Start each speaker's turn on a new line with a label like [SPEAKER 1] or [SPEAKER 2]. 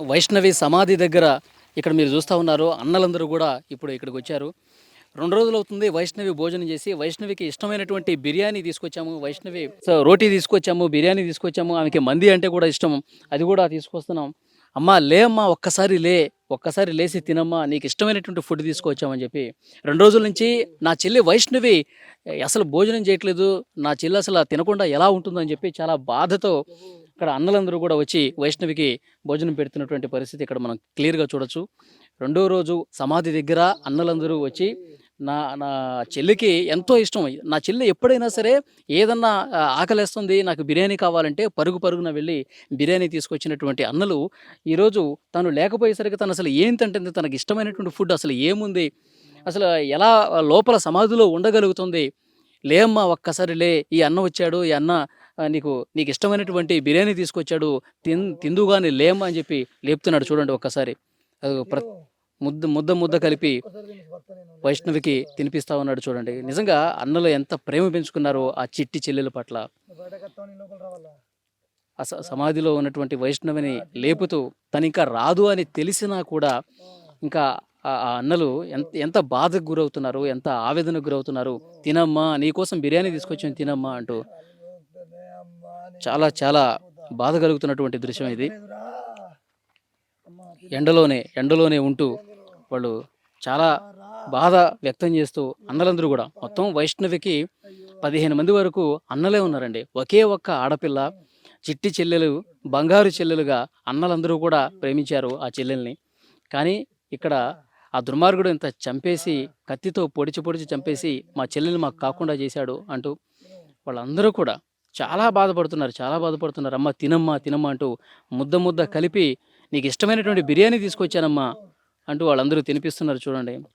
[SPEAKER 1] వైష్ణవి సమాధి దగ్గర ఇక్కడ మీరు చూస్తూ ఉన్నారు. అన్నలందరూ కూడా ఇప్పుడు ఇక్కడికి వచ్చారు. 2 రోజులవుతుంది వైష్ణవి భోజనం చేసి. వైష్ణవికి ఇష్టమైనటువంటి బిర్యానీ తీసుకొచ్చాము. వైష్ణవి రోటీ తీసుకొచ్చాము, బిర్యానీ తీసుకొచ్చాము. ఆమెకి మంది అంటే కూడా ఇష్టం. అది కూడా తీసుకొస్తున్నాం. అమ్మా లే అమ్మా, ఒక్కసారి లే, ఒక్కసారి లేసి తినమ్మా, నీకు ఇష్టమైనటువంటి ఫుడ్ తీసుకొచ్చామని చెప్పి 2 రోజుల నుంచి నా చెల్లి వైష్ణవి అసలు భోజనం చేయట్లేదు, నా చెల్లి అసలు తినకుండా ఎలా ఉంటుందని చెప్పి చాలా బాధతో ఇక్కడ అన్నలందరూ కూడా వచ్చి వైష్ణవికి భోజనం పెడుతున్నటువంటి పరిస్థితి ఇక్కడ మనం క్లియర్గా చూడొచ్చు. 2వ రోజు సమాధి దగ్గర అన్నలందరూ వచ్చి నా నా చెల్లికి ఎంతో ఇష్టం. నా చెల్లి ఎప్పుడైనా సరే ఏదన్నా ఆకలేస్తుంది, నాకు బిర్యానీ కావాలంటే పరుగు పరుగున వెళ్ళి బిర్యానీ తీసుకొచ్చినటువంటి అన్నలు ఈరోజు తను లేకపోయేసరికి తను అసలు ఏం తింటుంది, తనకి ఇష్టమైనటువంటి ఫుడ్ అసలు ఏముంది, అసలు ఎలా లోపల సమాధిలో ఉండగలుగుతుంది. లే అమ్మా, ఒక్కసారి లే, ఈ అన్న వచ్చాడు, ఈ అన్న నీకు ఇష్టమైనటువంటి బిర్యానీ తీసుకొచ్చాడు, తిందుగాని లేమ్మా అని చెప్పి లేపుతున్నాడు చూడండి ఒక్కసారి. ముద్ద ముద్ద ముద్ద కలిపి వైష్ణవికి తినిపిస్తా ఉన్నాడు చూడండి. నిజంగా అన్నలు ఎంత ప్రేమ పెంచుకున్నారో ఆ చిట్టి చెల్లెల పట్ల. సమాధిలో ఉన్నటువంటి వైష్ణవిని లేపుతూ తను ఇంకా రాదు అని తెలిసినా కూడా ఇంకా ఆ అన్నలు ఎంత బాధకు గురవుతున్నారు, ఎంత ఆవేదనకు గురవుతున్నారు. తినమ్మా, నీకోసం బిర్యానీ తీసుకొచ్చాను తినమ్మా అంటూ చాలా చాలా బాధ కలుగుతున్నటువంటి దృశ్యం ఇది. ఎండలోనే ఉంటూ వాళ్ళు చాలా బాధ వ్యక్తం చేస్తూ అన్నలందరూ కూడా మొత్తం వైష్ణవికి 15 మంది వరకు అన్నలే ఉన్నారండి. ఒకే ఒక్క ఆడపిల్ల, చిట్టి చెల్లెలు, బంగారు చెల్లెలుగా అన్నలందరూ కూడా ప్రేమించారు ఆ చెల్లెల్ని. కానీ ఇక్కడ ఆ దుర్మార్గుడు ఇంత చంపేసి, కత్తితో పొడిచి చంపేసి మా చెల్లెల్ని మాకు కాకుండా చేశాడు అంటూ వాళ్ళందరూ కూడా చాలా బాధపడుతున్నారు. అమ్మ తినమ్మా తినమ్మా అంటూ ముద్ద కలిపి నీకు ఇష్టమైనటువంటి బిర్యానీ తీసుకొచ్చానమ్మా అంటూ వాళ్ళందరూ తినిపిస్తున్నారు చూడండి.